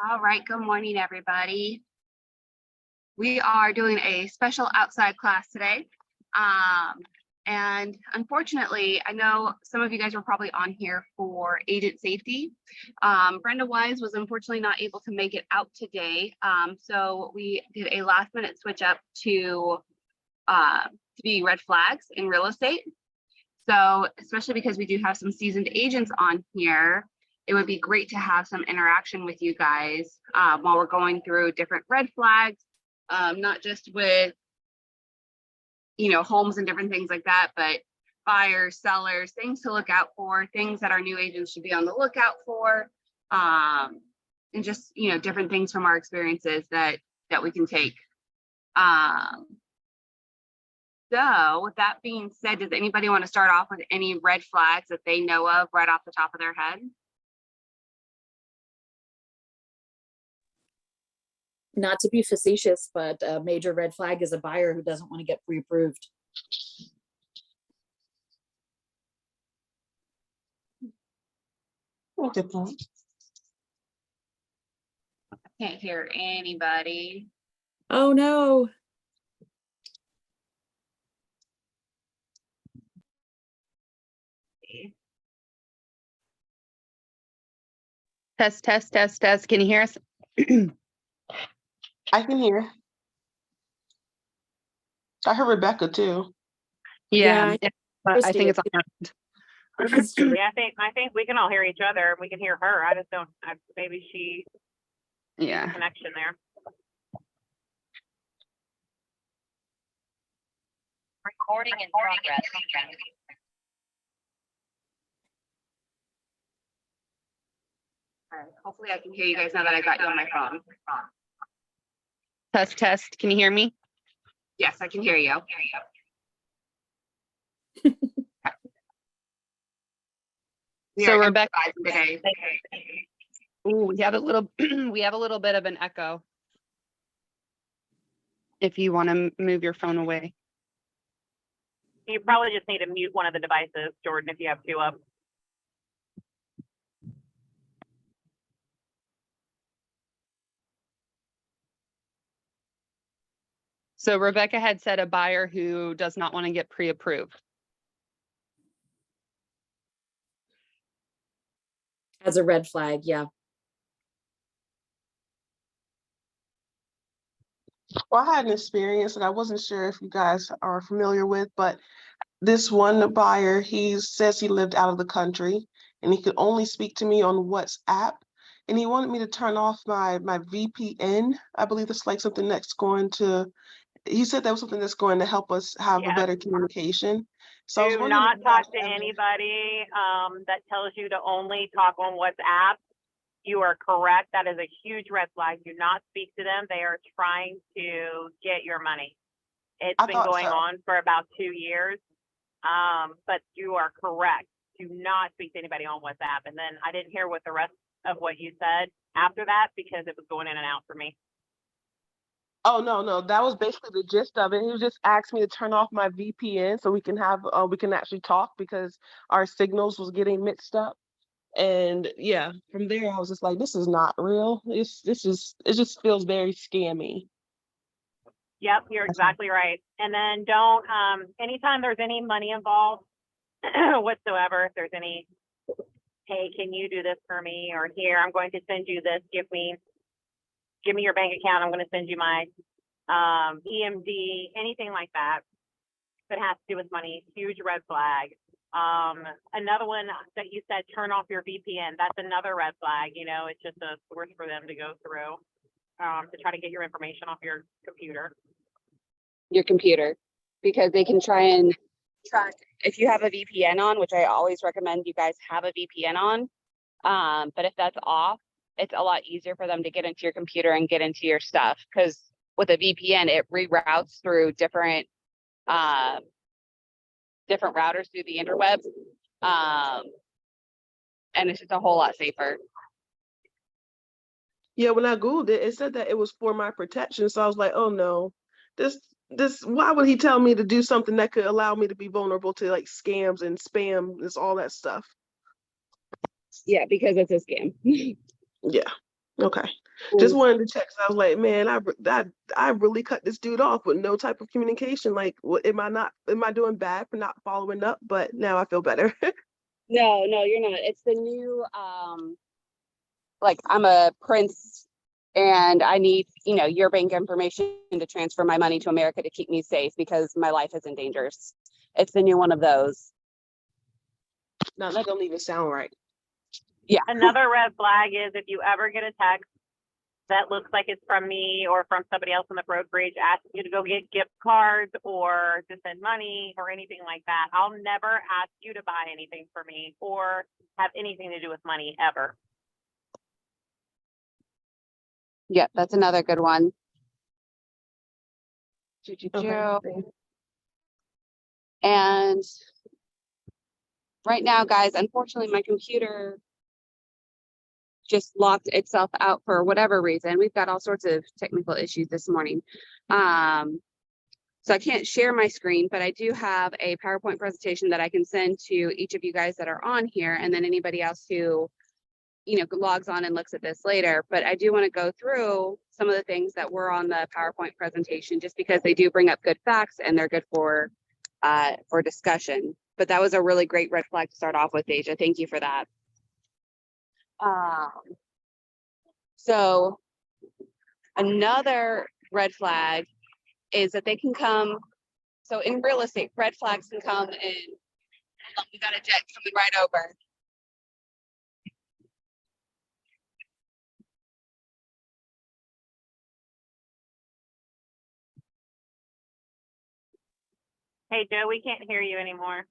All right, good morning, everybody. We are doing a special outside class today. And unfortunately, I know some of you guys were probably on here for agent safety. Brenda Wise was unfortunately not able to make it out today. So we did a last minute switch up to be red flags in real estate. So especially because we do have some seasoned agents on here, it would be great to have some interaction with you guys while we're going through different red flags, not just with, homes and different things like that, but buyers, sellers, things to look out for, things that our new agents should be on the lookout for, and just, different things from our experiences that we can take. So with that being said, does anybody want to start off with any red flags that they know of right off the top of their head? Not to be facetious, but a major red flag is a buyer who doesn't want to get pre-approved. Good point. I can't hear anybody. Oh no. Test, test, test, test. Can you hear us? I can hear. I heard Rebecca too. Yeah, I think it's on. Yeah, I think we can all hear each other. We can hear her. I just don't. Maybe she. Yeah. Connection there. Recording in progress. All right, hopefully I can hear you guys now that I got you on my phone. Test, test. Can you hear me? Yes, I can hear you. So Rebecca, today. ooh, we have a little bit of an echo. If you want to move your phone away. You probably just need to mute one of the devices, Jordan, if you have two up. So Rebecca had said a buyer who does not want to get pre-approved. As a red flag, yeah. Well, I had an experience that I wasn't sure if you guys are familiar with, but this one buyer, he says he lived out of the country and he could only speak to me on WhatsApp. And he wanted me to turn off my VPN. I believe that's like something that's going to, he said that was something that's going to help us have a better communication. So I was Do wondering not if you talk guys to ever- anybody that tells you to only talk on WhatsApp. You are correct. That is a huge red flag. Do not speak to them. They are trying to get your money. It's I been thought going so. on for about 2 years. But you are correct. Do not speak to anybody on WhatsApp. And then I didn't hear what the rest of what you said after that because it was going in and out for me. Oh, no, that was basically the gist of it. He was just asking me to turn off my VPN so we can have, we can actually talk because our signals was getting mixed up. And yeah, from there I was just like, this is not real. It just feels very scammy. Yep, you're exactly right. And then don't, anytime there's any money involved whatsoever, if there's any, hey, can you do this for me? Or here, I'm going to send you this. Give me your bank account. I'm going to send you my EMD, anything like that that has to do with money. Huge red flag. Another one that you said, turn off your VPN. That's another red flag. It's just a source for them to go through to try to get your information off your computer. Because they can try and track if you have a VPN on, which I always recommend you guys have a VPN on. But if that's off, it's a lot easier for them to get into your computer and get into your stuff. Because with a VPN, it reroutes through different routers through the interweb. And it's just a whole lot safer. Yeah, when I Googled it, it said that it was for my protection. So I was like, oh no, why would he tell me to do something that could allow me to be vulnerable to like scams and spam, all that stuff? Yeah, because it's a scam. Yeah. Okay. Just wanted to check. 'Cause I was like, man, I really cut this dude off with no type of communication. Like, what am I doing bad for not following up? But now I feel better. No, you're not. It's the new, like I'm a prince and I need, your bank information to transfer my money to America to keep me safe because my life is in danger. It's the new one of those. No, that don't even sound right. Another red flag is if you ever get a text that looks like it's from me or from somebody else in the brokerage asking you to go get gift cards or to send money or anything like that. I'll never ask you to buy anything for me or have anything to do with money ever. Yeah, that's another good one. Okay. And right now, guys, unfortunately, my computer just locked itself out for whatever reason. We've got all sorts of technical issues this morning. So I can't share my screen, but I do have a PowerPoint presentation that I can send to each of you guys that are on here, and then anybody else who, logs on and looks at this later. But I do want to go through some of the things that were on the PowerPoint presentation, just because they do bring up good facts and they're good for discussion. But that was a really great red flag to start off with, Deja. Thank you for that. So another red flag is that they can come. So in real estate, red flags can come in. We got a jet coming right over. Hey, Joe, we can't hear you anymore.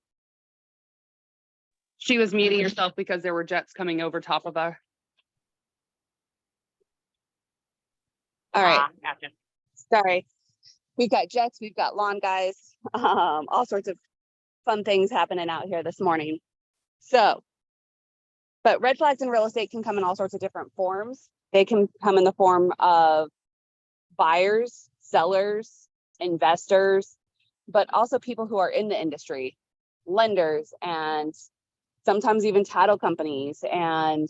She was muting herself because there were jets coming over top of her. All right. Gotcha. Sorry. We've got jets, we've got lawn guys, all sorts of fun things happening out here this morning. So, but red flags in real estate can come in all sorts of different forms. They can come in the form of buyers, sellers, investors, but also people who are in the industry, lenders, and sometimes even title companies. And,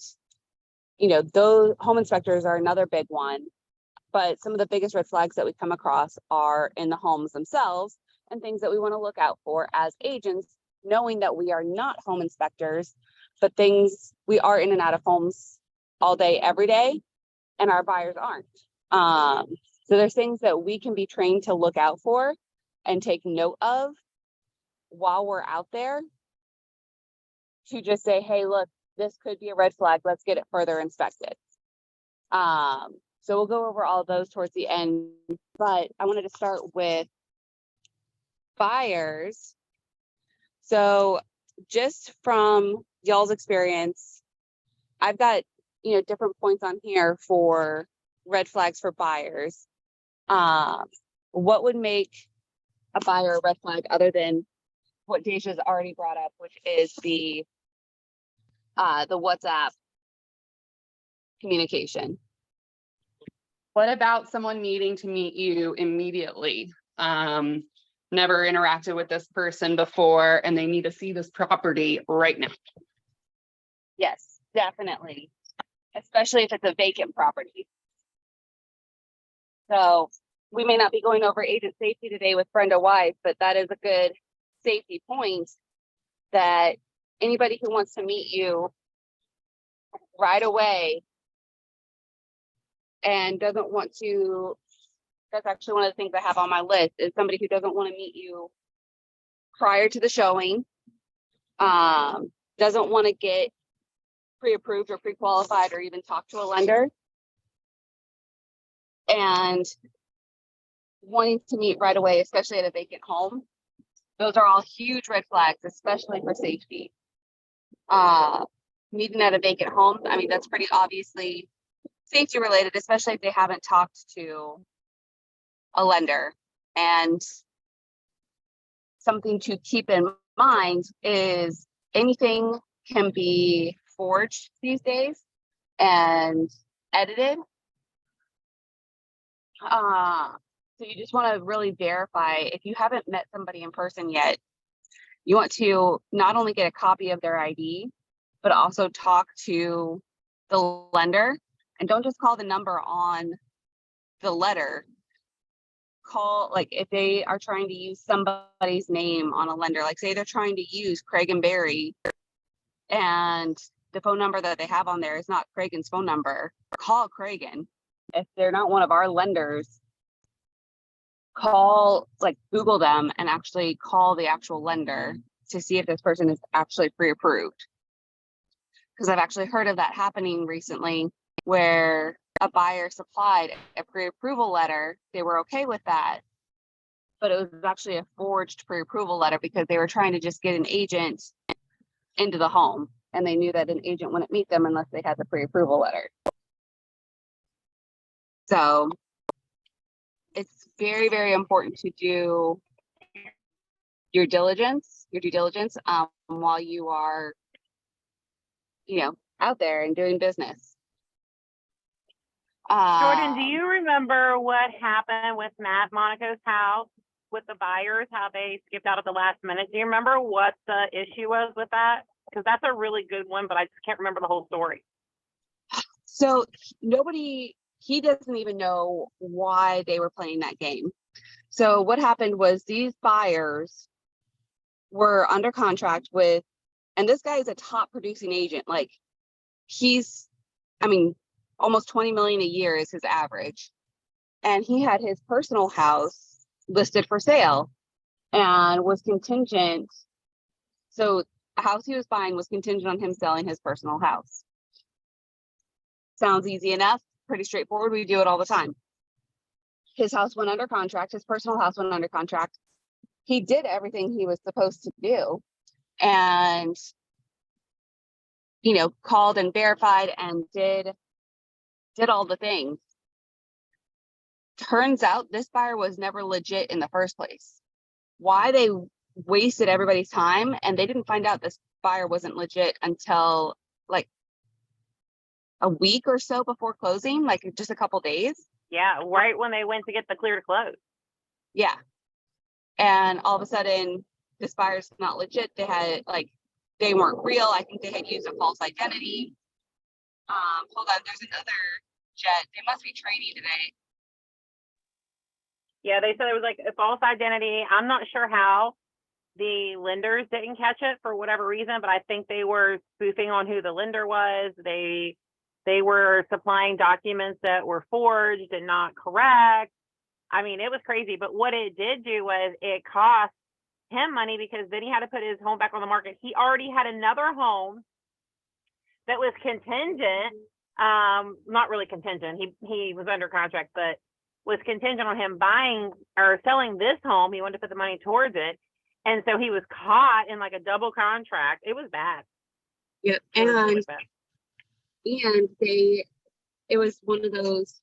those home inspectors are another big one. But some of the biggest red flags that we come across are in the homes themselves and things that we want to look out for as agents, knowing that we are not home inspectors, but we are in and out of homes all day, every day, and our buyers aren't. So there's things that we can be trained to look out for and take note of while we're out there to just say, hey, look, this could be a red flag. Let's get it further inspected. So we'll go over all of those towards the end, but I wanted to start with buyers. So just from y'all's experience, I've got, different points on here for red flags for buyers. What would make a buyer a red flag other than what Deja's already brought up, which is the WhatsApp communication? What about someone needing to meet you immediately? Never interacted with this person before and they need to see this property right now. Yes, definitely. Especially if it's a vacant property. So we may not be going over agent safety today with Brenda Wise, but that is a good safety point that anybody who wants to meet you right away and doesn't want to, that's actually one of the things I have on my list, is somebody who doesn't want to meet you prior to the showing, doesn't want to get pre-approved or pre-qualified or even talk to a lender, and wanting to meet right away, especially at a vacant home. Those are all huge red flags, especially for safety. Meeting at a vacant home, I mean, that's pretty obviously safety related, especially if they haven't talked to a lender. And something to keep in mind is anything can be forged these days and edited. So you just want to really verify, if you haven't met somebody in person yet, you want to not only get a copy of their ID, but also talk to the lender And don't just call the number on the letter. Call, like, if they are trying to use somebody's name on a lender, like say they're trying to use Craig and Barry, and the phone number that they have on there is not Cragen's phone number, call Cragen. If they're not one of our lenders, call, like, Google them and actually call the actual lender to see if this person is actually pre-approved. Because I've actually heard of that happening recently, where a buyer supplied a pre-approval letter. They were okay with that, but it was actually a forged pre-approval letter because they were trying to just get an agent into the home, and they knew that an agent wouldn't meet them unless they had the pre-approval letter. So it's very, very important to do your due diligence while you are, out there and doing business. Jordan, do you remember what happened with Monaco's house with the buyers, how they skipped out at the last minute? Do you remember what the issue was with that? Because that's a really good one, but I just can't remember the whole story. So he doesn't even know why they were playing that game. So what happened was these buyers were under contract with, and this guy is a top producing agent. Like, almost 20 million a year is his average. And he had his personal house listed for sale and was contingent. So a house he was buying was contingent on him selling his personal house. Sounds easy enough, pretty straightforward. We do it all the time. His house went under contract. His personal house went under contract. He did everything he was supposed to do, and, called and verified and did all the things. Turns out this buyer was never legit in the first place. Why they wasted everybody's time, and they didn't find out this buyer wasn't legit until like a week or so before closing, like just a couple days. Yeah, right when they went to get the clear to close. Yeah. And all of a sudden, this buyer's not legit. They weren't real. I think they had used a false identity. Hold on, there's another jet. They must be trading today. Yeah, they said it was like a false identity. I'm not sure how the lenders didn't catch it for whatever reason, but I think they were spoofing on who the lender was. They were supplying documents that were forged and not correct. I mean, it was crazy, but what it did do was it cost him money, because then he had to put his home back on the market. He already had another home that was contingent, not really contingent. He was under contract, but was contingent on him buying or selling this home. He wanted to put the money towards it. And so he was caught in like a double contract. It was bad. Yep. It was one of those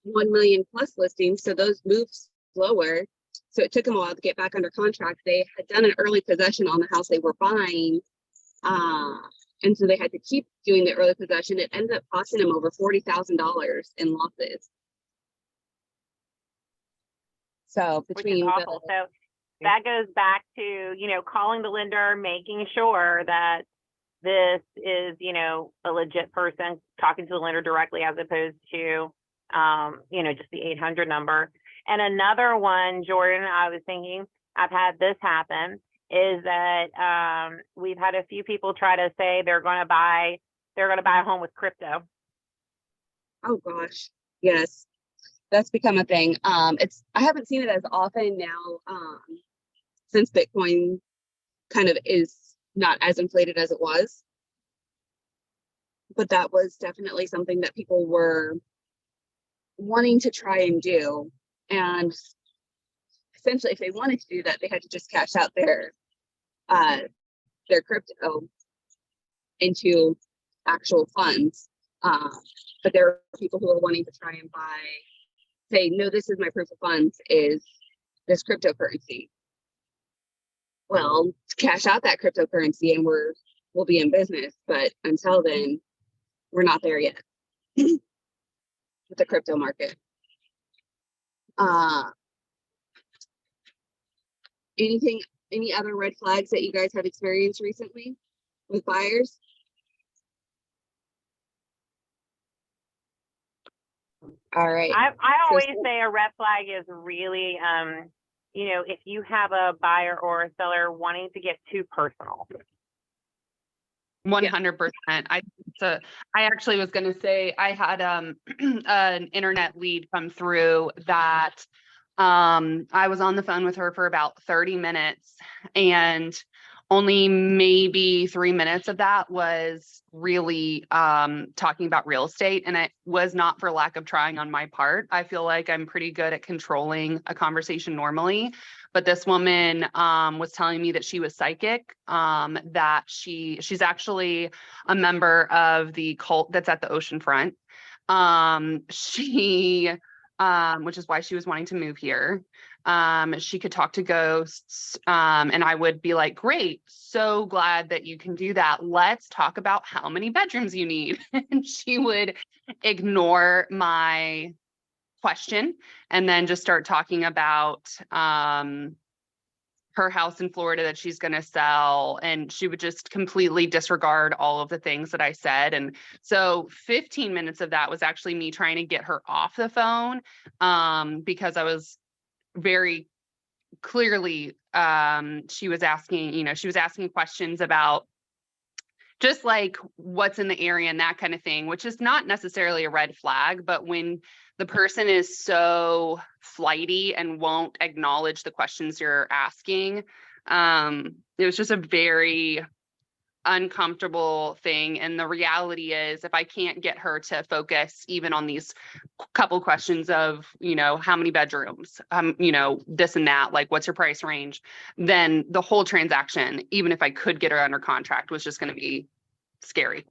1 million plus listings. So those moved slower. So it took them a while to get back under contract. They had done an early possession on the house they were buying. And so they had to keep doing the early possession. It ended up costing them over $40,000 in losses. So between which is awful. So that goes back to, calling the lender, making sure that this is, a legit person, talking to the lender directly as opposed to, just the 800 number. And another one, Jordan, I was thinking, I've had this happen, is that we've had a few people try to say they're going to buy a home with crypto. Oh gosh, yes, that's become a thing. I haven't seen it as often now, since Bitcoin kind of is not as inflated as it was. But that was definitely something that people were wanting to try and do. And essentially, if they wanted to do that, they had to just cash out their crypto into actual funds. But there are people who are wanting to try and say, no, this is my proof of funds, is this cryptocurrency. Well, cash out that cryptocurrency and we'll be in business. But until then, we're not there yet with the crypto market. Any other red flags that you guys have experienced recently with buyers? All right. I So always say a red flag is really, you know, if you have a buyer or a seller wanting to get too personal. 100%. I actually was going to say I had an internet lead come through that I was on the phone with her for about 30 minutes, and only maybe 3 minutes of that was really talking about real estate. And it was not for lack of trying on my part. I feel like I'm pretty good at controlling a conversation normally. But this woman was telling me that she was psychic, that she's actually a member of the cult that's at the oceanfront. Which is why she was wanting to move here. She could talk to ghosts, and I would be like, great, so glad that you can do that. Let's talk about how many bedrooms you need. And she would ignore my question and then just start talking about her house in Florida that she's going to sell. And she would just completely disregard all of the things that I said. And so 15 minutes of that was actually me trying to get her off the phone, because I was very clearly, she was asking questions about just like what's in the area and that kind of thing, which is not necessarily a red flag. But when the person is so flighty and won't acknowledge the questions you're asking, it was just a very uncomfortable thing. And the reality is, if I can't get her to focus even on these couple questions of, how many bedrooms, this and that, like what's your price range, then the whole transaction, even if I could get her under contract, was just going to be scary.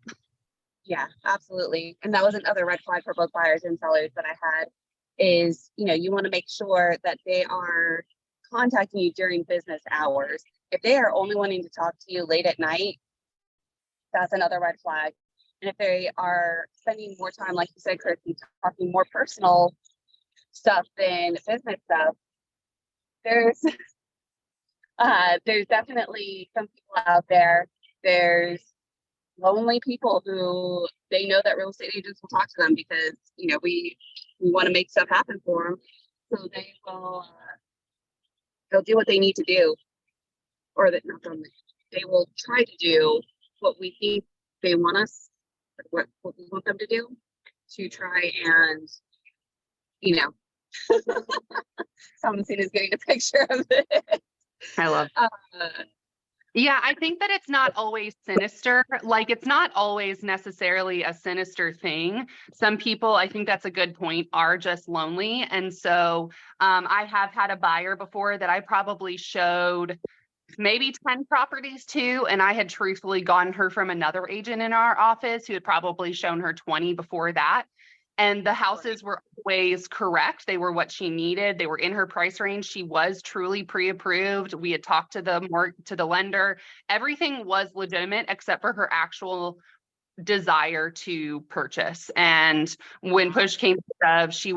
yeah, absolutely. And that was another red flag for both buyers and sellers that I had is, you want to make sure that they are contacting you during business hours. If they are only wanting to talk to you late at night, that's another red flag. And if they are spending more time, like you said, Christy, talking more personal stuff than business stuff, there's definitely some people out there. There's lonely people who they know that real estate agents will talk to them because, we want to make stuff happen for them. So they will, they'll do what they need to do, or that not them. They will try to do what we think they want us, what we want them to do, to try and, someone seen is getting a picture of it. I love Yeah, I think that it's not always sinister. Like, it's not always necessarily a sinister thing. Some people, I think that's a good point, are just lonely. And so I have had a buyer before that I probably showed maybe 10 properties to, and I had truthfully gotten her from another agent in our office who had probably shown her 20 before that. And the houses were always correct. They were what she needed. They were in her price range. She was truly pre-approved. We had talked to the lender. Everything was legitimate except for her actual desire to purchase. And when push came to shove, she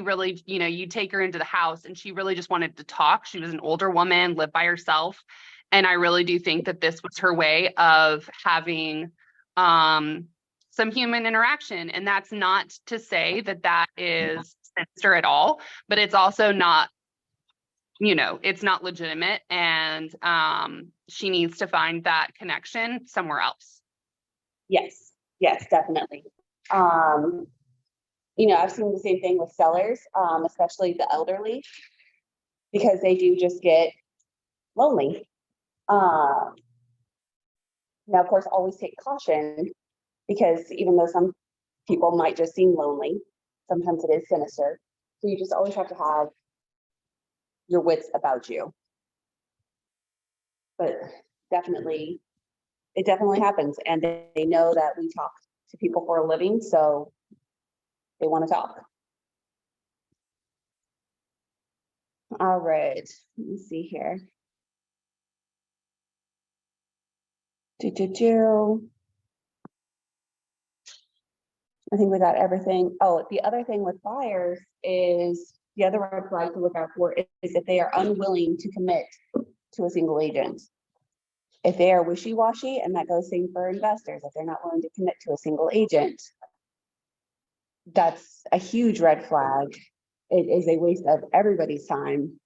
really, you take her into the house and she really just wanted to talk. She was an older woman, lived by herself. And I really do think that this was her way of having some human interaction. And that's not to say that that is sinister at all, but it's also not, it's not legitimate. And she needs to find that connection somewhere else. Yes, definitely. I've seen the same thing with sellers, especially the elderly, because they do just get lonely. Now, of course, always take caution, because even though some people might just seem lonely, sometimes it is sinister. So you just always have to have your wits about you. But definitely, it definitely happens. And they know that we talk to people for a living, so they want to talk. All right, let me see here. I think we got everything. Oh, the other thing with buyers is the other red flag to look out for is if they are unwilling to commit to a single agent. If they are wishy-washy, and that goes same for investors, if they're not willing to commit to a single agent, that's a huge red flag. It is a waste of everybody's time,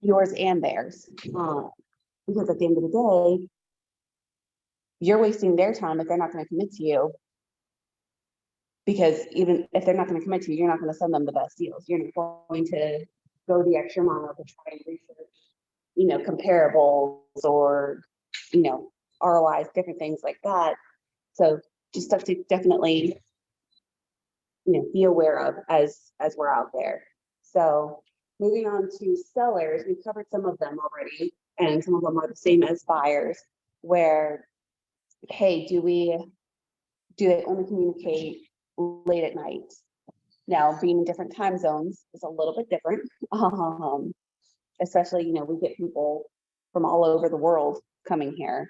yours and theirs. Because at the end of the day, you're wasting their time if they're not going to commit to you. Because even if they're not going to commit to you, you're not going to send them the best deals. You're not going to go the extra mile to try and research, comparables or, ROIs, different things like that. So just stuff to definitely, be aware of as we're out there. So moving on to sellers, we've covered some of them already, and some of them are the same as buyers, where, hey, do they only communicate late at night? Now, being in different time zones is a little bit different. Especially, we get people from all over the world coming here.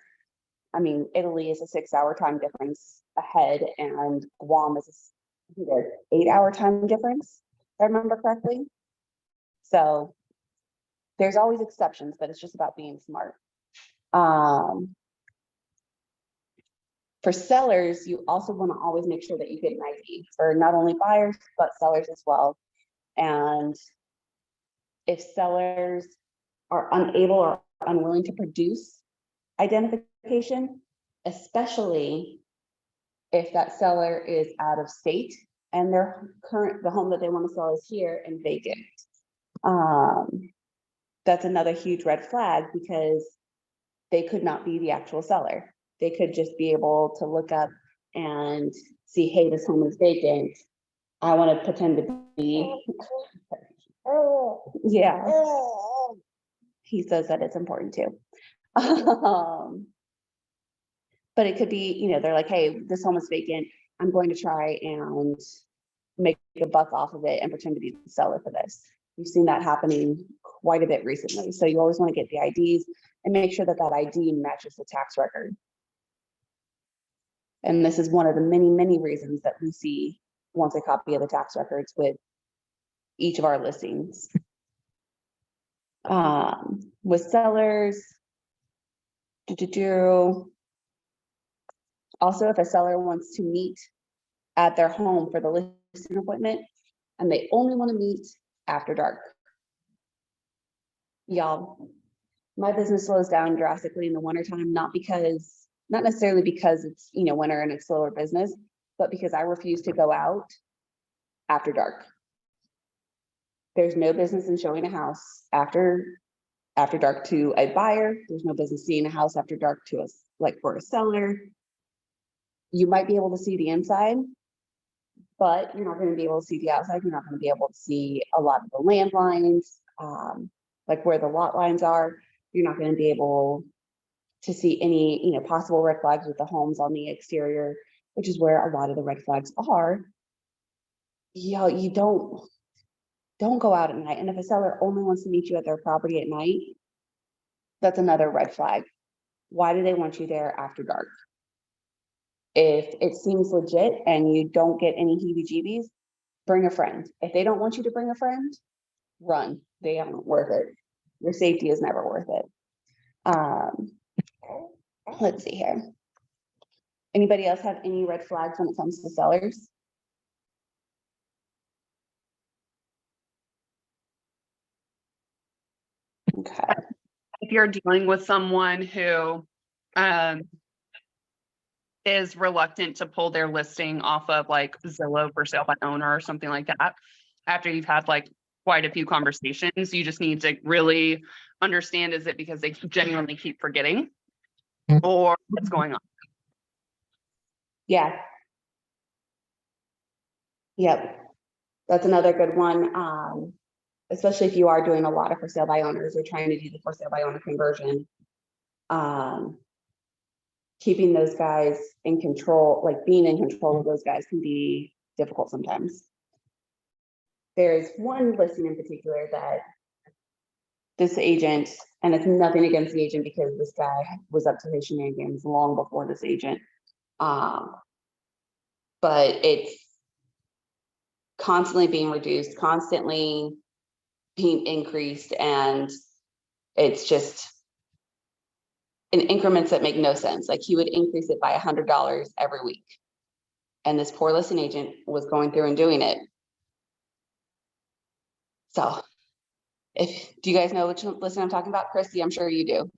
I mean, Italy is a 6-hour time difference ahead, and Guam is an 8-hour time difference, if I remember correctly. So there's always exceptions, but it's just about being smart. For sellers, you also want to always make sure that you get an ID for not only buyers, but sellers as well. And if sellers are unable or unwilling to produce identification, especially if that seller is out of state and the home that they want to sell is here and vacant. That's another huge red flag, because they could not be the actual seller. They could just be able to look up and see, hey, this home is vacant. I want to pretend to be. Yeah. He says that it's important too. But it could be, they're like, hey, this home is vacant. I'm going to try and make a buck off of it and pretend to be the seller for this. We've seen that happening quite a bit recently. So you always want to get the IDs and make sure that that ID matches the tax record. And this is one of the many, many reasons that Lucy wants a copy of the tax records with each of our listings. With sellers, also, if a seller wants to meet at their home for the listing appointment and they only want to meet after dark. Y'all, my business slows down drastically in the wintertime, not necessarily because it's, winter and it's slower business, but because I refuse to go out after dark. There's no business in showing a house after dark to a buyer. There's no business seeing a house after dark to us, like for a seller. You might be able to see the inside, but you're not going to be able to see the outside. You're not going to be able to see a lot of the landlines, like where the lot lines are. You're not going to be able to see any, possible red flags with the homes on the exterior, which is where a lot of the red flags are. You don't go out at night. And if a seller only wants to meet you at their property at night, that's another red flag. Why do they want you there after dark? If it seems legit and you don't get any heebie-jeebies, bring a friend. If they don't want you to bring a friend, run. They aren't worth it. Your safety is never worth it. Let's see here. Anybody else have any red flags when it comes to sellers? Okay. If you're dealing with someone who is reluctant to pull their listing off of like Zillow for sale by owner or something like that, after you've had like quite a few conversations, you just need to really understand, is it because they genuinely keep forgetting or what's going on? Yeah. Yep. That's another good one. Especially if you are doing a lot of for sale by owners or trying to do the for sale by owner conversion. Keeping those guys in control, like being in control of those guys, can be difficult sometimes. There's one listing in particular that this agent, and it's nothing against the agent because this guy was up to his shenanigans long before this agent. But it's constantly being reduced, constantly being increased, and it's just in increments that make no sense. Like he would increase it by $100 every week. And this poor listing agent was going through and doing it. So do you guys know which listing I'm talking about? Christy, I'm sure you do.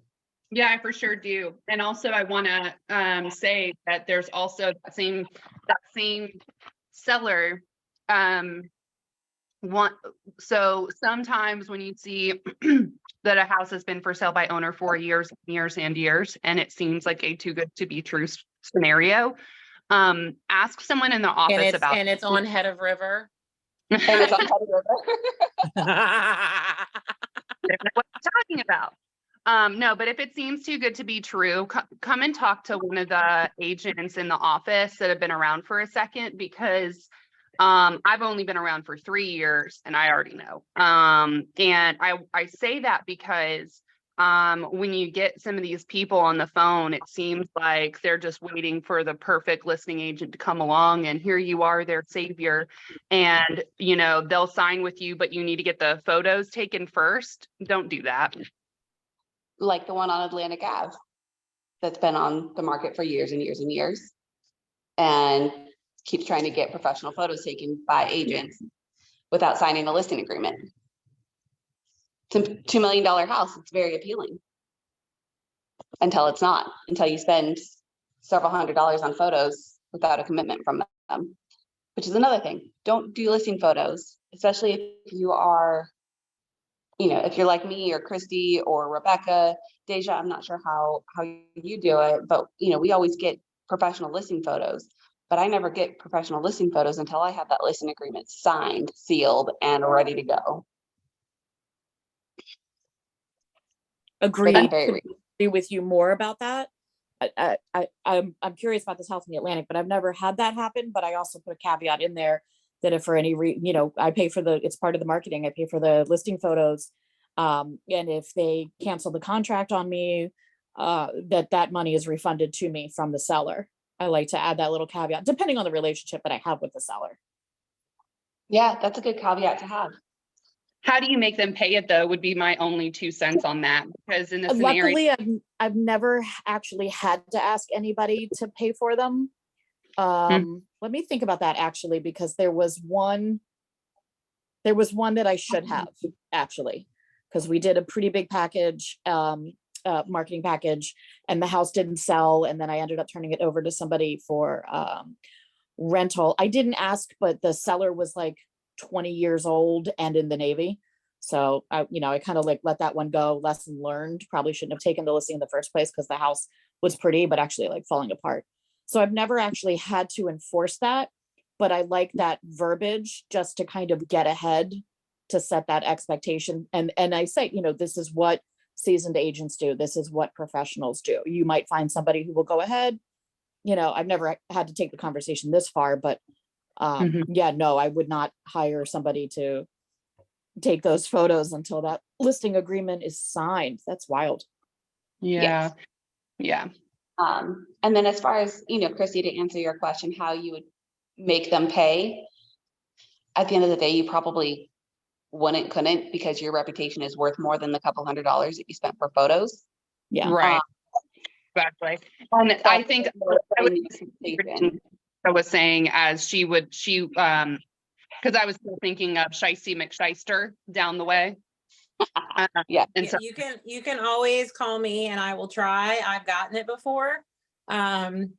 Yeah, I for sure do. And also I want to say that there's also that same seller so sometimes when you see that a house has been for sale by owner for years and years, and it seems like a too good to be true scenario, ask someone in the office about and it's on Head of River. And it's on what I'm talking about. No, but if it seems too good to be true, come and talk to one of the agents in the office that have been around for a second, because I've only been around for 3 years and I already know. And I say that because when you get some of these people on the phone, it seems like they're just waiting for the perfect listing agent to come along, and here you are, their savior. And, you know, they'll sign with you, but you need to get the photos taken first. Don't do that. like the one on Atlantic Ave that's been on the market for years and years and years, and keeps trying to get professional photos taken by agents without signing a listing agreement. It's a $2 million house. It's very appealing until it's not, until you spend several $100s on photos without a commitment from them, which is another thing. Don't do listing photos, especially if you are, you know, if you're like me or Christy or Rebecca, Deja, I'm not sure how you do it, but you know, we always get professional listing photos, but I never get professional listing photos until I have that listing agreement signed, sealed, and ready to go. Agreed. For that very Could reason. agree with you more about that. I'm curious about this house in the Atlantic, but I've never had that happen. But I also put a caveat in there that if for any you know, I pay for it's part of the marketing. I pay for the listing photos. And if they cancel the contract on me, that money is refunded to me from the seller. I like to add that little caveat, depending on the relationship that I have with the seller. Yeah, that's a good caveat to have. How do you make them pay it though, would be my only 2 cents on that, because in the scenario. Luckily, I've never actually had to ask anybody to pay for them. Let me think about that actually, because there was one that I should have actually, because we did a pretty big package, marketing package, and the house didn't sell. And then I ended up turning it over to somebody for rental. I didn't ask, but the seller was like 20 years old and in the Navy. So I kind of like let that one go. Lesson learned. Probably shouldn't have taken the listing in the first place, because the house was pretty, but actually like falling apart. So I've never actually had to enforce that, but I like that verbiage just to kind of get ahead, to set that expectation. And I say, you know, this is what seasoned agents do. This is what professionals do. You might find somebody who will go ahead. You know, I've never had to take the conversation this far, but yeah, no, I would not hire somebody to take those photos until that listing agreement is signed. That's wild. Yeah. Yes. Yeah. And then as far as, you know, Christy, to answer your question, how you would make them pay, at the end of the day, you probably couldn't, because your reputation is worth more than the couple $100s that you spent for photos. Yeah. Right. Exactly. And So I think I was saying, as she because I was still thinking of Shicey McShyster down the way. Yeah. And so, You can always call me and I will try. I've gotten it before. Like,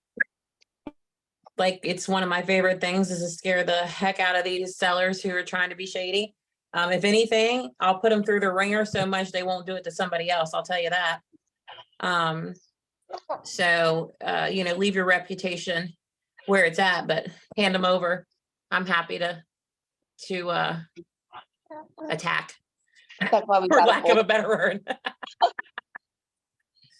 it's one of my favorite things is to scare the heck out of these sellers who are trying to be shady. If anything, I'll put them through the ringer so much they won't do it to somebody else. I'll tell you that. So, you know, leave your reputation where it's at, but hand them over. I'm happy to attack, That's why we for got lack of a better word.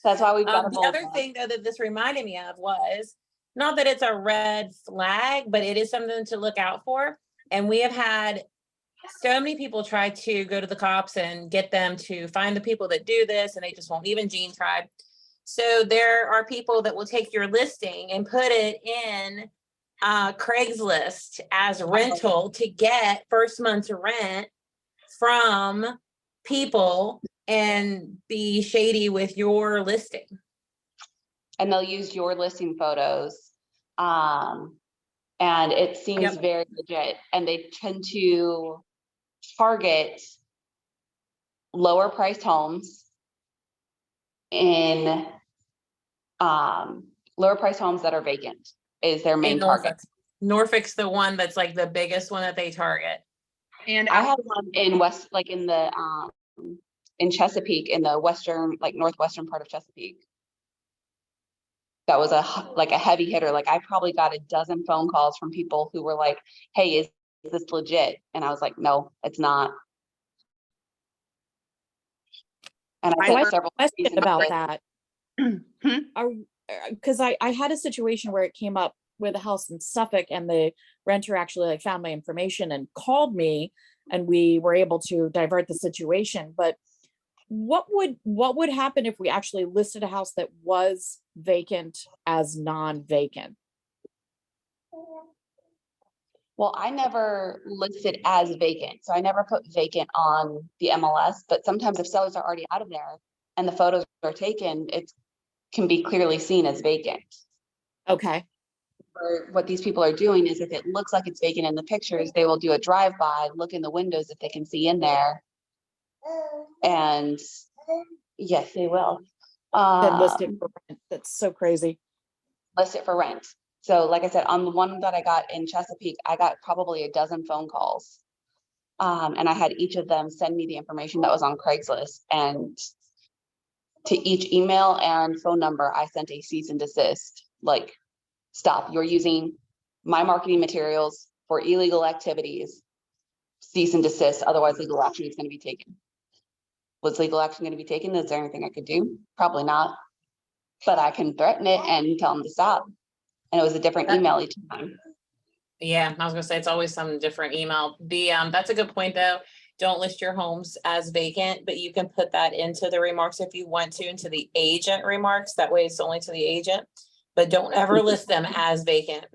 That's why we've got The other thing though that this reminded me of was, not that it's a red flag, but it is something to look out for. And we have had so many people try to go to the cops and get them to find the people that do this, and they just won't. Even Gene tried. So there are people that will take your listing and put it in Craigslist as rental to get first month's rent from people and be shady with your listing. And they'll use your listing photos And it seems Yep. very legit, and they tend to target lower priced homes in lower priced homes that are vacant is their In main target. Norfolk. Norfolk's the one that's like the biggest one that they target. And I have one in West, like in the in Chesapeake, in the western, like northwestern part of Chesapeake. That was like a heavy hitter. Like I probably got a dozen phone calls from people who were like, "Hey, is this legit?" And I was like, "No, it's not." And I I said heard- several Question reasons about why. that. Hmm? Because I had a situation where it came up with a house in Suffolk, and the renter actually like found my information and called me, and we were able to divert the situation. But what would happen if we actually listed a house that was vacant as non-vacant? Well, I never listed as vacant, so I never put vacant on the MLS, but sometimes if sellers are already out of there and the photos are taken, it can be clearly seen as vacant. Okay. Or what these people are doing is if it looks like it's vacant in the pictures, they will do a drive-by, look in the windows if they can see in there. And yes, they will. Then list it for rent. That's so crazy. List it for rent. So like I said, on the one that I got in Chesapeake, I got probably a dozen phone calls. And I had each of them send me the information that was on Craigslist, and to each email and phone number, I sent a cease and desist, like, stop, you're using my marketing materials for illegal activities, cease and desist, otherwise legal action is going to be taken. Was legal action going to be taken? Is there anything I could do? Probably not, but I can threaten it and tell them to stop. And it was a different email each time. Yeah, I was gonna say it's always some different email. That's a good point though. Don't list your homes as vacant, but you can put that into the remarks if you want to, into the agent remarks. That way it's only to the agent, but don't ever list them as vacant.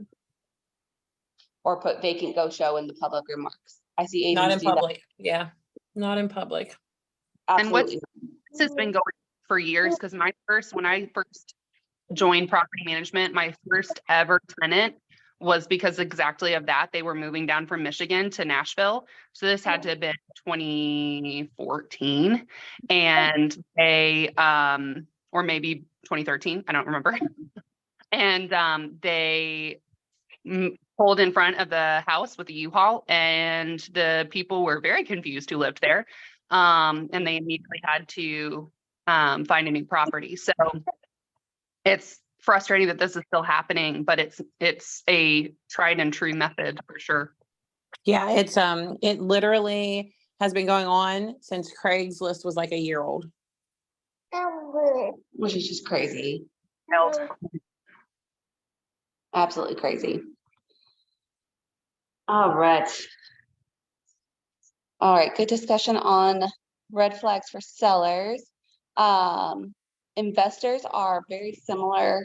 Or put vacant go show in the public remarks. I see Not in agents do that. public. Yeah, not in public. And what's Absolutely. this has been going for years, because when I first joined property management, my first ever tenant was because exactly of that. They were moving down from Michigan to Nashville. So this had to have been 2014. And they or maybe 2013, I don't remember. And they pulled in front of the house with a U-Haul, and the people were very confused who lived there. And they immediately had to find a new property. So it's frustrating that this is still happening, but it's a tried and true method for sure. Yeah, it's it literally has been going on since Craigslist was like a year old. Which is just crazy. Absolutely crazy. All right. All right, good discussion on red flags for sellers. Investors are very similar.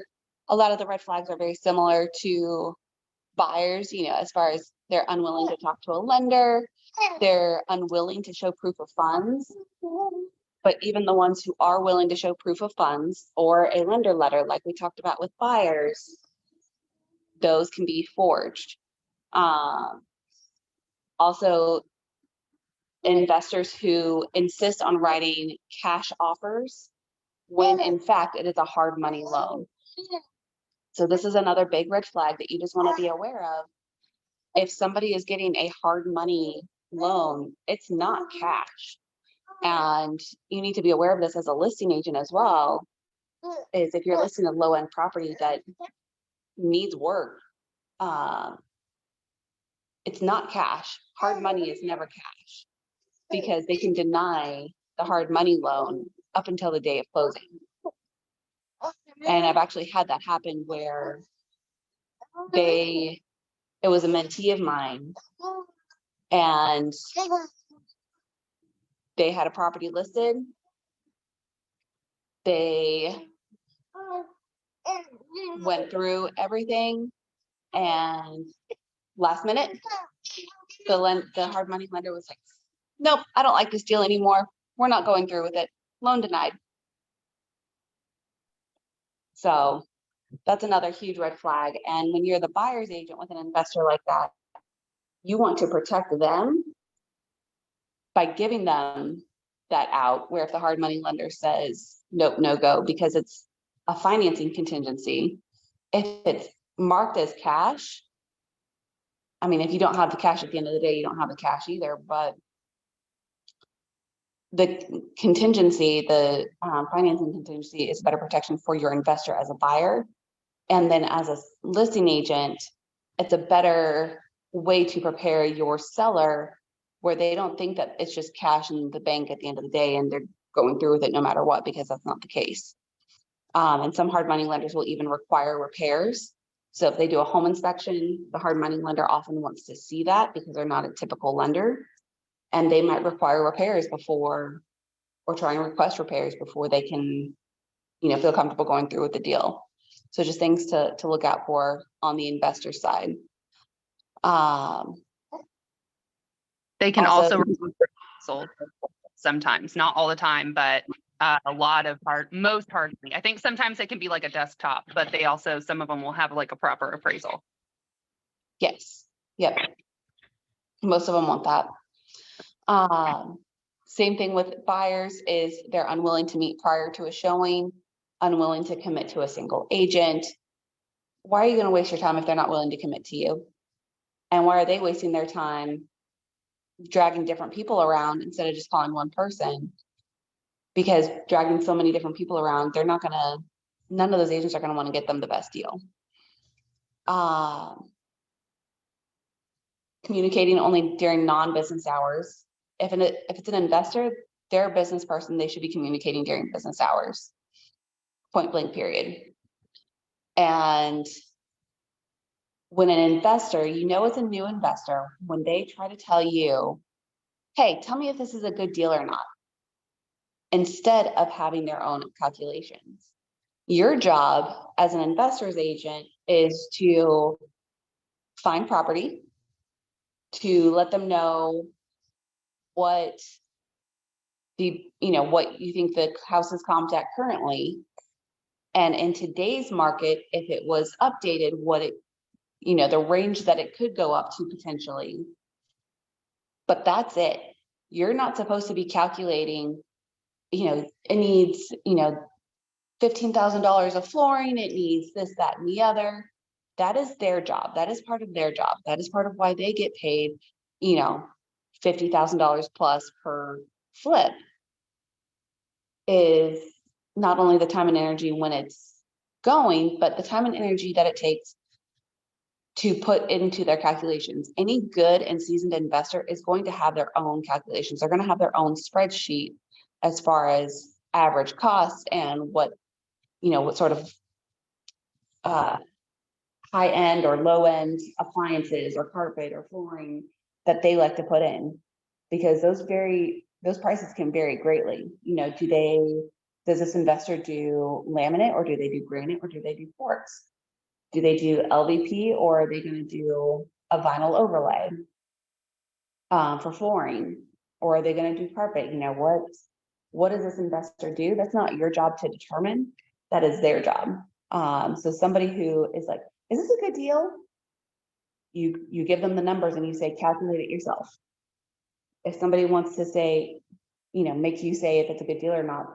A lot of the red flags are very similar to buyers, as far as they're unwilling to talk to a lender, they're unwilling to show proof of funds. But even the ones who are willing to show proof of funds or a lender letter, like we talked about with buyers, those can be forged. Also, investors who insist on writing cash offers when in fact it is a hard money loan. So this is another big red flag that you just want to be aware of. If somebody is getting a hard money loan, it's not cash. And you need to be aware of this as a listing agent as well, is if you're listing a low-end property that needs work, it's not cash. Hard money is never cash, because they can deny the hard money loan up until the day of closing. And I've actually had that happen where it was a mentee of mine, and they had a property listed. They went through everything, and last minute, the hard money lender was like, nope, I don't like this deal anymore. We're not going through with it. Loan denied. So That's another huge red flag. And when you're the buyer's agent with an investor like that, you want to protect them by giving them that out, where if the hard money lender says, nope, no go, because it's a financing contingency. If it's marked as cash, I mean, if you don't have the cash at the end of the day, you don't have the cash either, but the contingency, the financing contingency is better protection for your investor as a buyer. And then as a listing agent, it's a better way to prepare your seller where they don't think that it's just cash in the bank at the end of the day and they're going through with it no matter what, because that's not the case. And some hard money lenders will even require repairs. So if they do a home inspection, the hard money lender often wants to see that because they're not a typical lender. And they might require repairs before, or try and request repairs before they can, feel comfortable going through with the deal. So just things to look out for on the investor side. They can Also- also sold sometimes, not all the time, but a lot of most hard money. I think sometimes it can be like a desktop, but they also, some of them will have like a proper appraisal. Yes. Yep. Most of them want that. Same thing with buyers is they're unwilling to meet prior to a showing, unwilling to commit to a single agent. Why are you going to waste your time if they're not willing to commit to you? And why are they wasting their time dragging different people around instead of just calling one person? Because dragging so many different people around, none of those agents are going to want to get them the best deal. Communicating only during non-business hours. If it's an investor, they're a business person, they should be communicating during business hours. Point blank, period. And when an investor, it's a new investor, when they try to tell you, hey, tell me if this is a good deal or not, instead of having their own calculations. Your job as an investor's agent is to find property, to let them know what what you think the house is comped at currently. And in today's market, if it was updated, the range that it could go up to potentially. But that's it. You're not supposed to be calculating, it needs, $15,000 of flooring, it needs this, that, and the other. That is their job. That is part of their job. That is part of why they get paid, $50,000 plus per flip, is not only the time and energy when it's going, but the time and energy that it takes to put into their calculations. Any good and seasoned investor is going to have their own calculations. They're going to have their own spreadsheet as far as average costs and what sort of high end or low end appliances or carpet or flooring that they like to put in, because those prices can vary greatly. Does this investor do laminate, or do they do granite, or do they do quartz? Do they do LVP, or are they going to do a vinyl overlay for flooring? Or are they going to do carpet? What does this investor do? That's not your job to determine. That is their job. So somebody who is like, is this a good deal? You give them the numbers and you say, calculate it yourself. If somebody wants to say, make you say if it's a good deal or not,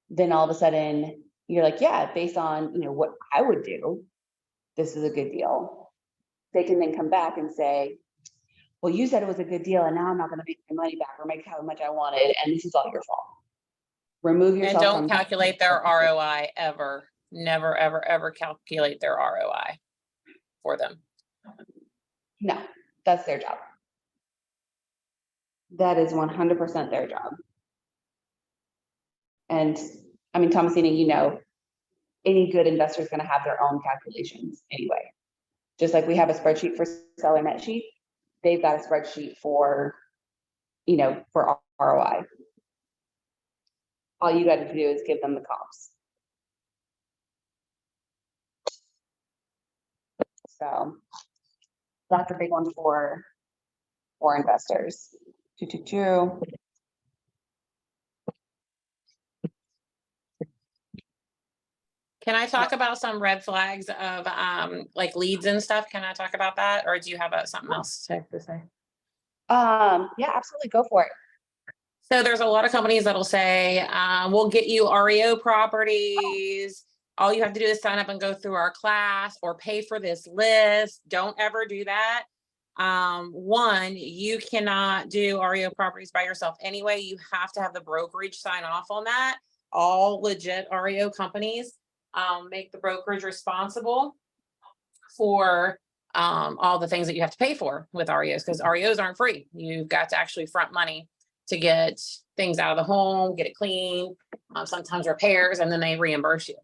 then all of a sudden you're like, yeah, based on, what I would do, this is a good deal. They can then come back and say, well, you said it was a good deal and now I'm not going to make my money back or make how much I wanted. And this is all your fault. Remove yourself. And don't from calculate their ROI ever. Never, ever, ever calculate their ROI for them. No, that's their job. That is 100% their job. And I mean, Thomasina, any good investor is going to have their own calculations anyway. Just like we have a spreadsheet for seller net sheet, they've got a spreadsheet for, for ROI. All you got to do is give them the comps. So that's a big one for investors. Can I talk about some red flags of like leads and stuff? Can I talk about that? Or do you have something else to say? Yeah, absolutely. Go for it. So there's a lot of companies that'll say, we'll get you REO properties. All you have to do is sign up and go through our class or pay for this list. Don't ever do that. One, you cannot do REO properties by yourself anyway. You have to have the brokerage sign off on that. All legit REO companies make the brokerage responsible for all the things that you have to pay for with REOs, because REOs aren't free. You've got to actually front money to get things out of the home, get it clean, sometimes repairs, and then they reimburse you.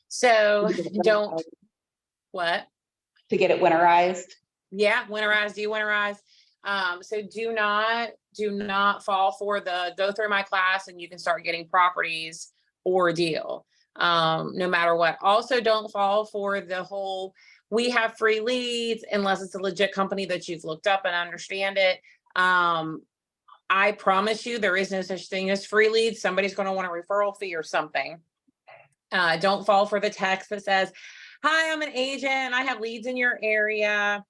So don't, what? To get it winterized. Yeah, winterize, de-winterize. So do not fall for the go through my class and you can start getting properties ordeal. No matter what. Also, don't fall for the whole, we have free leads unless it's a legit company that you've looked up and understand it. I promise you, there is no such thing as free leads. Somebody's going to want a referral fee or something. Don't fall for the text that says, hi, I'm an agent. I have leads in your area.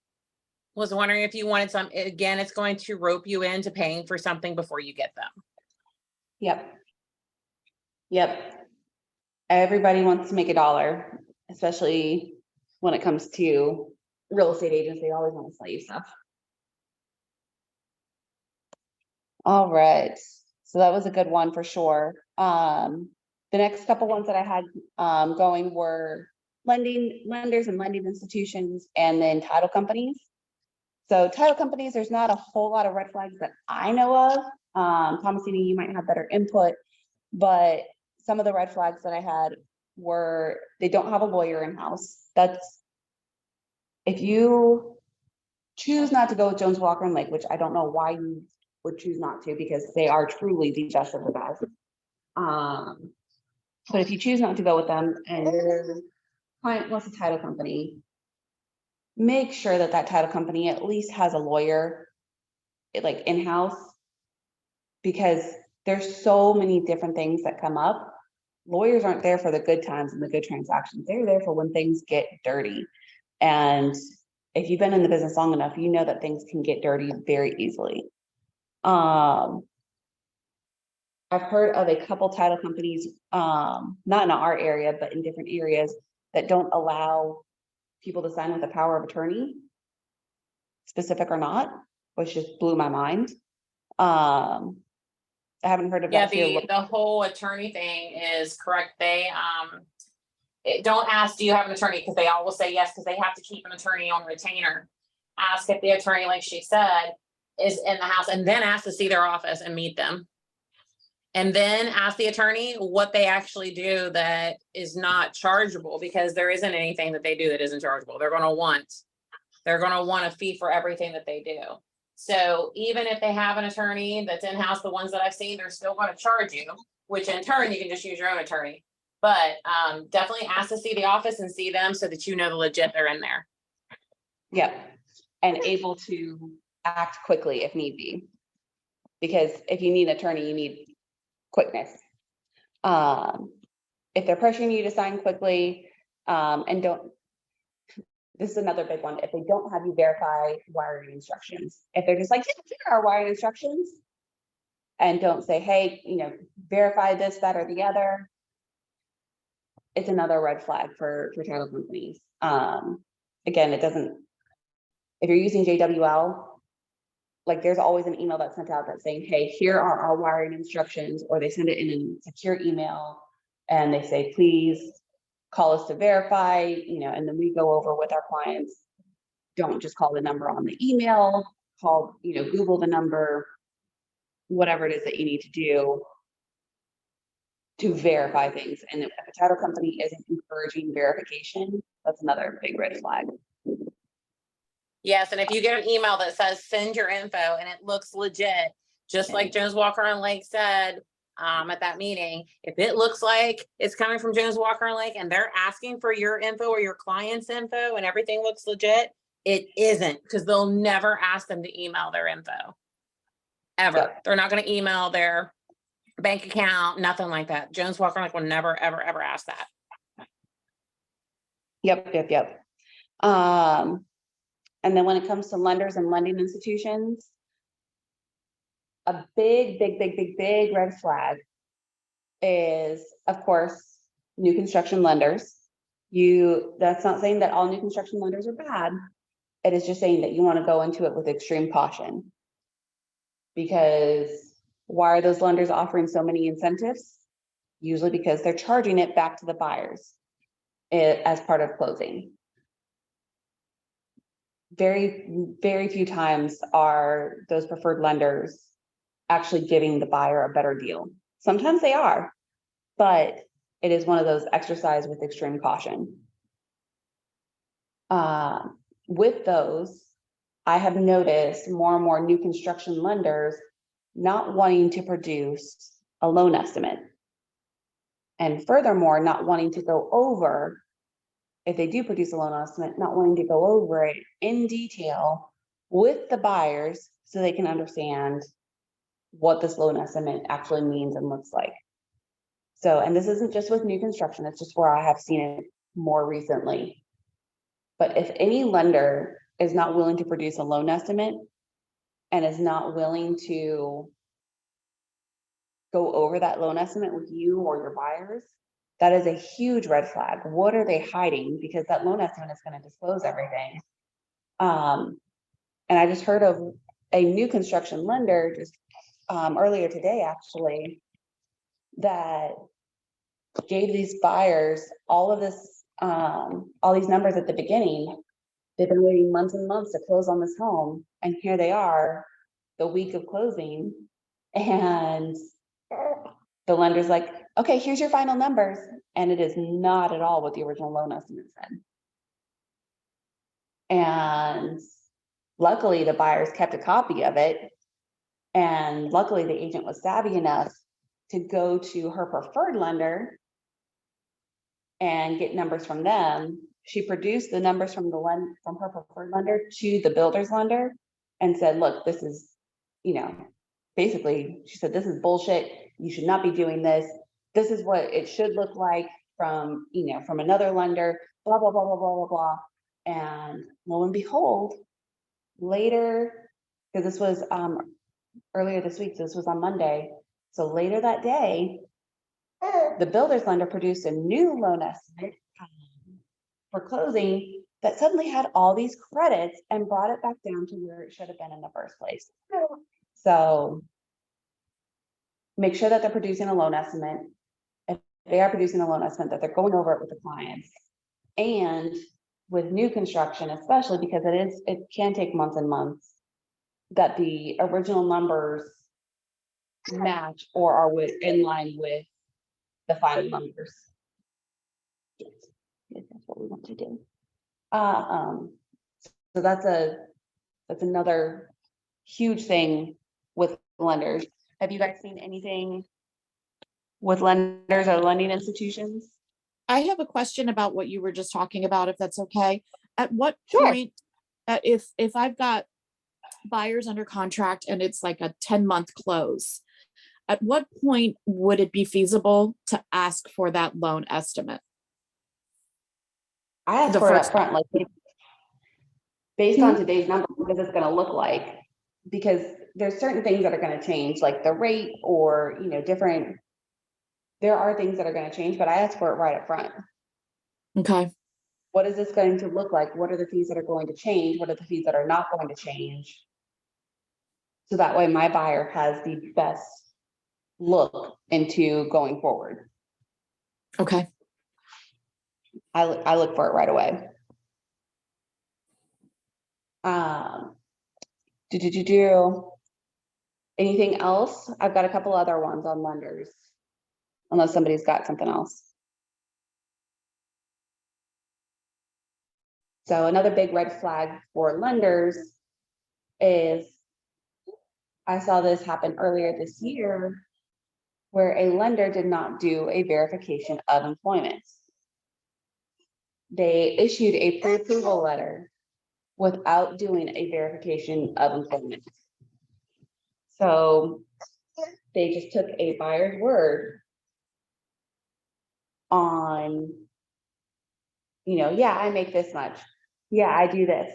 Was wondering if you wanted some. Again, it's going to rope you into paying for something before you get them. Yep. Everybody wants to make a dollar, especially when it comes to real estate agents. They always want to sell you stuff. All right. So that was a good one for sure. The next couple ones that I had going were lenders and lending institutions, and then title companies. So title companies, there's not a whole lot of red flags that I know of. Thomasina, you might have better input, but some of the red flags that I had were they don't have a lawyer in-house. That's, if you choose not to go with Jones Walker and Lake, which I don't know why you would choose not to, because they are truly the best of the best. But if you choose not to go with them and your client wants a title company, make sure that that title company at least has a lawyer like in-house, because there's so many different things that come up. Lawyers aren't there for the good times and the good transactions. They're there for when things get dirty. And if you've been in the business long enough, you know that things can get dirty very easily. I've heard of a couple title companies, not in our area, but in different areas, that don't allow people to sign with a power of attorney, specific or not, which just blew my mind. I haven't heard of that here. The whole attorney thing is correct. They don't ask, do you have an attorney? Because they all will say yes, because they have to keep an attorney on retainer. Ask if the attorney, like she said, is in the house, and then ask to see their office and meet them. And then ask the attorney what they actually do that is not chargeable, because there isn't anything that they do that isn't chargeable. They're going to want a fee for everything that they do. So even if they have an attorney that's in-house, the ones that I've seen, they're still going to charge you, which in turn, you can just use your own attorney. But definitely ask to see the office and see them so that you know the legit they're in there. Yep. And able to act quickly if need be. Because if you need an attorney, you need quickness. If they're pressuring you to sign quickly, and don't, this is another big one, if they don't have you verify wiring instructions, if they're just like, yeah, here are wiring instructions, and don't say, hey, verify this, that, or the other, it's another red flag for title companies. Again, it doesn't, if you're using JWL, like there's always an email that's sent out that's saying, hey, here are our wiring instructions, or they send it in a secure email and they say, please call us to verify, and then we go over with our clients. Don't just call the number on the email, call, Google the number, whatever it is that you need to do to verify things. And if a title company isn't encouraging verification, that's another big red flag. Yes, and if you get an email that says send your info and it looks legit, just like Jones Walker and Lake said at that meeting, if it looks like it's coming from Jones Walker and Lake and they're asking for your info or your client's info and everything looks legit, it isn't, because they'll never ask them to email their info. Ever. Yep. They're not going to email their bank account, nothing like that. Jones Walker and Lake will never, ever, ever ask that. Yep. And then when it comes to lenders and lending institutions, a big red flag is, of course, new construction lenders. That's not saying that all new construction lenders are bad. It is just saying that you want to go into it with extreme caution. Because why are those lenders offering so many incentives? Usually because they're charging it back to the buyers as part of closing. Very few times are those preferred lenders actually giving the buyer a better deal. Sometimes they are, but it is one of those exercise with extreme caution. With those, I have noticed more and more new construction lenders not wanting to produce a loan estimate. And furthermore, not wanting to go over, if they do produce a loan estimate, not wanting to go over it in detail with the buyers so they can understand what this loan estimate actually means and looks like. So, and this isn't just with new construction, it's just where I have seen it more recently. But if any lender is not willing to produce a loan estimate and is not willing to go over that loan estimate with you or your buyers, that is a huge red flag. What are they hiding? Because that loan estimate is going to disclose everything. And I just heard of a new construction lender just earlier today, actually, that gave these buyers all of this, all these numbers at the beginning. They've been waiting months and months to close on this home. And here they are the week of closing. And the lender's like, okay, here's your final numbers. And it is not at all what the original loan estimate said. And luckily the buyers kept a copy of it. And luckily the agent was savvy enough to go to her preferred lender and get numbers from them. She produced the numbers from from her preferred lender to the builder's lender and said, look, this is, basically she said, this is bullshit. You should not be doing this. This is what it should look like from, from another lender, blah, blah, blah, blah, blah, blah, blah. And lo and behold, later, because this was earlier this week, so this was on Monday. So later that day, the builder's lender produced a new loan estimate for closing that suddenly had all these credits and brought it back down to where it should have been in the first place. So make sure that they're producing a loan estimate. If they are producing a loan estimate, that they're going over it with the clients. And with new construction, especially because it can take months and months, that the original numbers match or are in line with the final numbers. Yes, that's what we want to do. So that's another huge thing with lenders. Have you guys seen anything with lenders or lending institutions? I have a question about what you were just talking about, if that's okay. At what Sure. point, if I've got buyers under contract and it's like a 10-month close, at what point would it be feasible to ask for that loan estimate? I asked for it up front, like based on today's number, what is this going to look like? Because there's certain things that are going to change, like the rate or different. There are things that are going to change, but I asked for it right up front. Okay. What is this going to look like? What are the fees that are going to change? What are the fees that are not going to change? So that way my buyer has the best look into going forward. Okay. I look for it right away. Anything else? I've got a couple other ones on lenders, unless somebody's got something else. So another big red flag for lenders is, I saw this happen earlier this year, where a lender did not do a verification of employment. They issued a pre-approval letter without doing a verification of employment. So they just took a buyer's word on you know, yeah, I make this much. Yeah, I do this.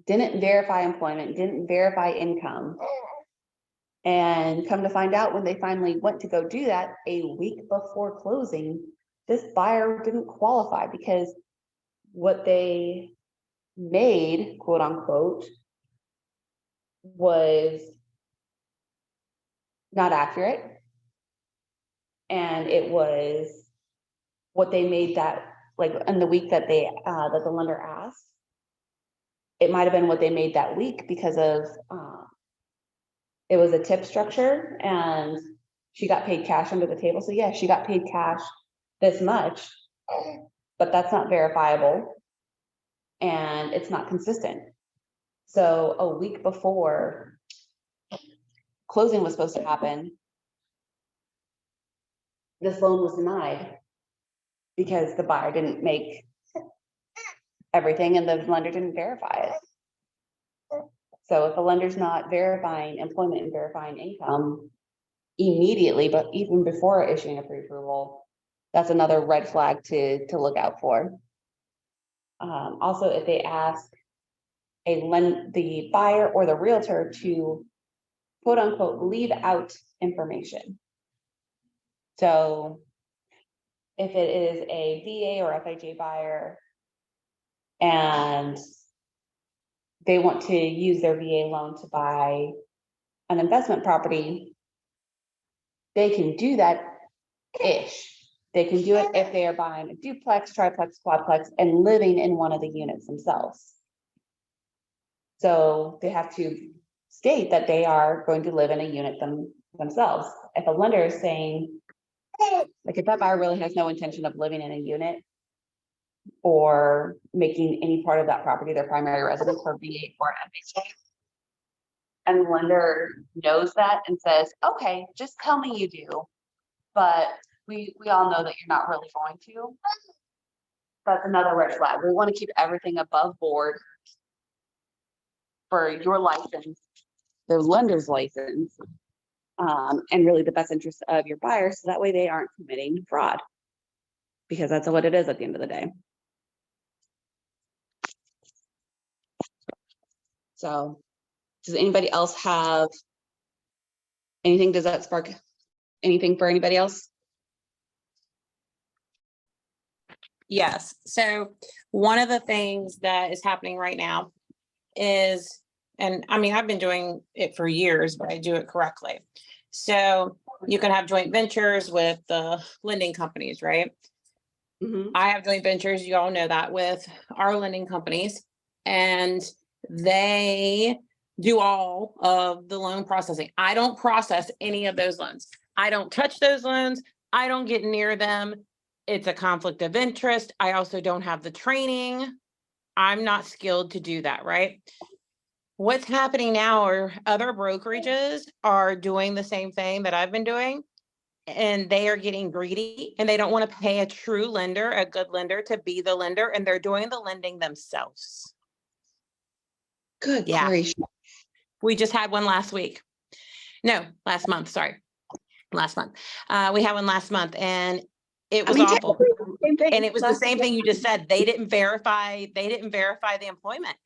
Didn't verify employment, didn't verify income. And come to find out, when they finally went to go do that a week before closing, this buyer didn't qualify because what they made, quote unquote, was not accurate. And it was what they made that, like, in the week that they that the lender asked. It might have been what they made that week because of it was a tip structure and she got paid cash under the table. So yeah, she got paid cash this much, but that's not verifiable and it's not consistent. So a week before closing was supposed to happen, this loan was denied because the buyer didn't make everything and the lender didn't verify it. So if the lender's not verifying employment and verifying income immediately, but even before issuing a pre-approval, that's another red flag to look out for. Also, if they ask the buyer or the realtor to quote unquote leave out information. So if it is a VA or FHA buyer and they want to use their VA loan to buy an investment property, they can do that-ish. They can do it if they are buying a duplex, triplex, quadplex, and living in one of the units themselves. So they have to state that they are going to live in a unit themselves. If a lender is saying, like, if that buyer really has no intention of living in a unit or making any part of that property their primary residence for VA or FHA, and the lender knows that and says, okay, just tell me you do, but we all know that you're not really going to. That's another red flag. We want to keep everything above board for your license, the lender's license, and really the best interest of your buyers, so that way they aren't committing fraud, because that's what it is at the end of the day. So does anybody else have anything? Does that spark anything for anybody else? Yes. So one of the things that is happening right now is, and I mean, I've been doing it for years, but I do it correctly. So you can have joint ventures with the lending companies, right? I have joint ventures, you all know that, with our lending companies, and they do all of the loan processing. I don't process any of those loans. I don't touch those loans. I don't get near them. It's a conflict of interest. I also don't have the training. I'm not skilled to do that, right? What's happening now are other brokerages are doing the same thing that I've been doing, and they are getting greedy and they don't want to pay a true lender, a good lender, to be the lender, and they're doing the lending themselves. Good Yeah. gracious. We just had one last week. No, last month, sorry. Last month. We had one last month and it was awful. Same thing. And it was the same thing you just said. They didn't verify the employment.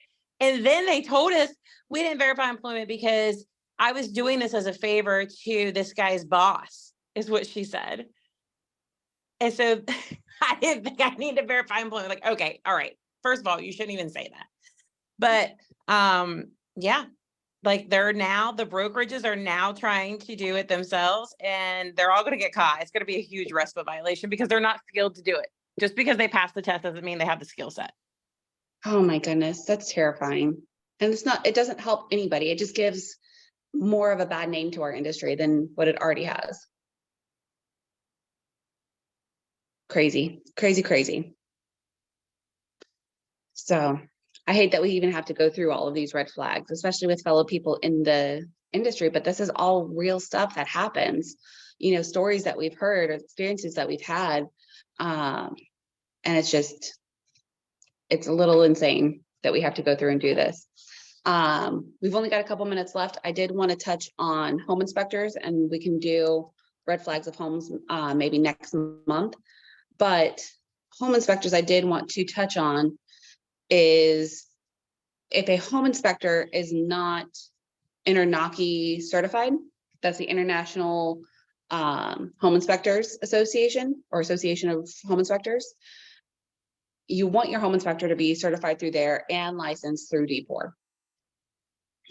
And then they told us we didn't verify employment because I was doing this as a favor to this guy's boss, is what she said. And so I didn't think I need to verify employment. Like, okay, all right. First of all, you shouldn't even say that. But yeah, like the brokerages are now trying to do it themselves, and they're all going to get caught. It's going to be a huge RESPA violation because they're not skilled to do it. Just because they pass the test doesn't mean they have the skill set. Oh my goodness, that's terrifying. And it doesn't help anybody. It just gives more of a bad name to our industry than what it already has. Crazy, crazy, crazy. So I hate that we even have to go through all of these red flags, especially with fellow people in the industry, but this is all real stuff that happens, you know, stories that we've heard or experiences that we've had. And it's a little insane that we have to go through and do this. We've only got a couple minutes left. I did want to touch on home inspectors, and we can do red flags of homes maybe next month, but home inspectors I did want to touch on is if a home inspector is not Internoki certified, that's the International Home Inspectors Association or Association of Home Inspectors. You want your home inspector to be certified through there and licensed through DPOR.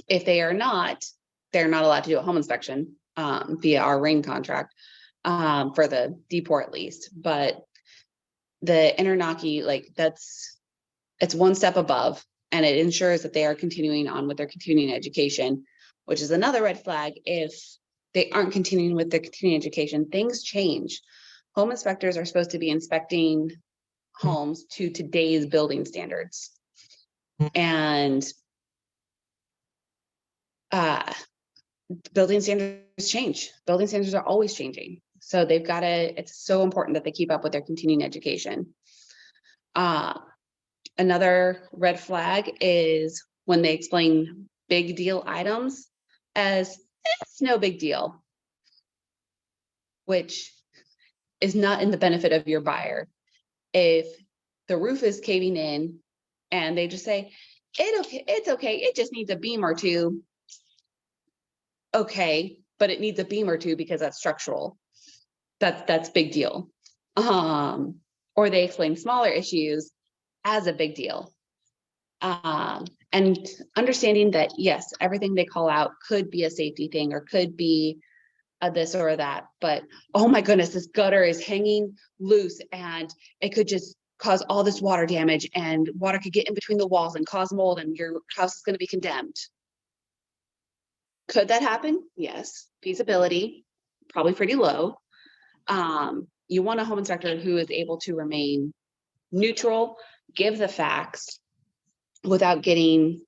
If they are not, they're not allowed to do a home inspection via our ring contract for the DPOR at least. But the Internoki, like it's one step above, and it ensures that they are continuing on with their continuing education, which is another red flag. If they aren't continuing with their continuing education, things change. Home inspectors are supposed to be inspecting homes to today's building standards. And building standards change. Building standards are always changing. So they've got to, it's so important that they keep up with their continuing education. Another red flag is when they explain big deal items as it's no big deal, which is not in the benefit of your buyer. If the roof is caving in and they just say, it's okay, it just needs a beam or two. Okay, but it needs a beam or two because that's structural. That's big deal. Or they explain smaller issues as a big deal. And understanding that, yes, everything they call out could be a safety thing or could be a this or that, but oh my goodness, this gutter is hanging loose and it could just cause all this water damage and water could get in between the walls and cause mold and your house is going to be condemned. Could that happen? Yes. Feasibility, probably pretty low. You want a home inspector who is able to remain neutral, give the facts without getting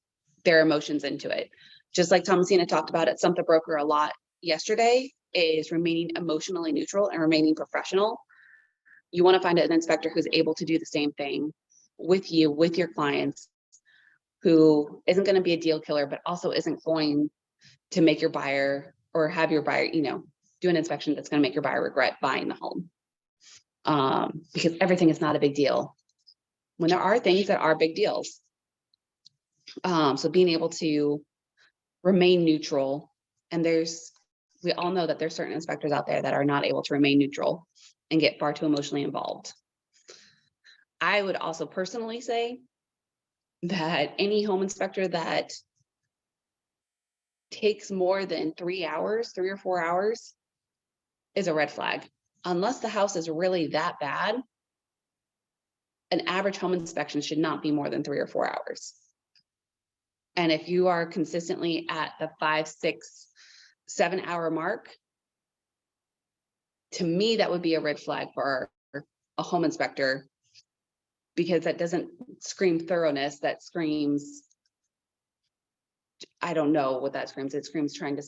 their emotions into it. Just like Thomasina talked about at Stump the Broker a lot yesterday, is remaining emotionally neutral and remaining professional. You want to find an inspector who's able to do the same thing with you, with your clients, who isn't going to be a deal killer, but also isn't going to make your buyer or have your buyer, do an inspection that's going to make your buyer regret buying the home. Because everything is not a big deal when there are things that are big deals. So being able to remain neutral, and we all know that there's certain inspectors out there that are not able to remain neutral and get far too emotionally involved. I would also personally say that any home inspector that takes more than 3 hours, 3 or 4 hours, is a red flag. Unless the house is really that bad, an average home inspection should not be more than 3 or 4 hours. And if you are consistently at the 5, 6, 7 hour mark, to me, that would be a red flag for a home inspector, because that doesn't scream thoroughness. That screams, I don't know what that screams. It screams trying to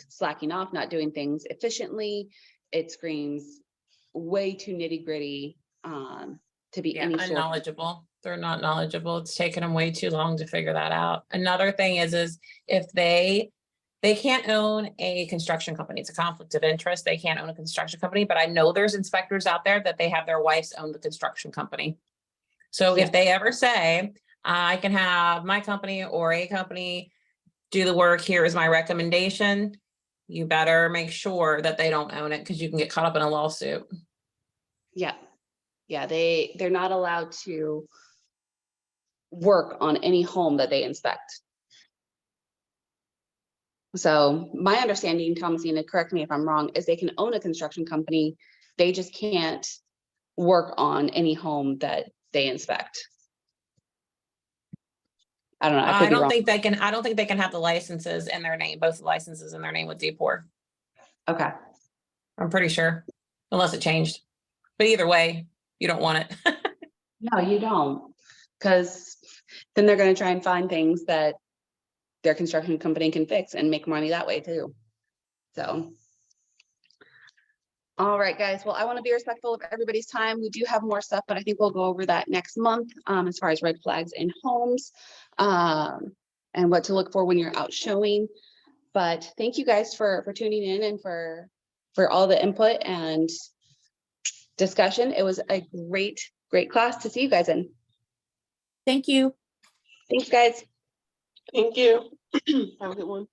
slacking off, not doing things efficiently. It screams way too nitty gritty to be any sort of. Unknowledgeable. They're not knowledgeable. It's taken them way too long to figure that out. Another thing is if they can't own a construction company. It's a conflict of interest. They can't own a construction company, but I know there's inspectors out there that they have their wives own the construction company. So if they ever say, I can have my company or a company do the work, here is my recommendation, you better make sure that they don't own it, because you can get caught up in a lawsuit. Yeah. They're not allowed to work on any home that they inspect. So my understanding, Thomasina, correct me if I'm wrong, is they can own a construction company. They just can't work on any home that they inspect. I don't know. I don't think they can. I don't think they can have the licenses in their name, both the licenses in their name with DPOR. Okay. I'm pretty sure, unless it changed. But either way, you don't want it. No, you don't, because then they're going to try and find things that their construction company can fix and make money that way too. So, all right, guys. Well, I want to be respectful of everybody's time. We do have more stuff, but I think we'll go over that next month as far as red flags in homes and what to look for when you're out showing. But thank you guys for tuning in and for all the input and discussion. It was a great great class to see you guys in. Thank you. Thanks, guys. Thank you. Have a good one.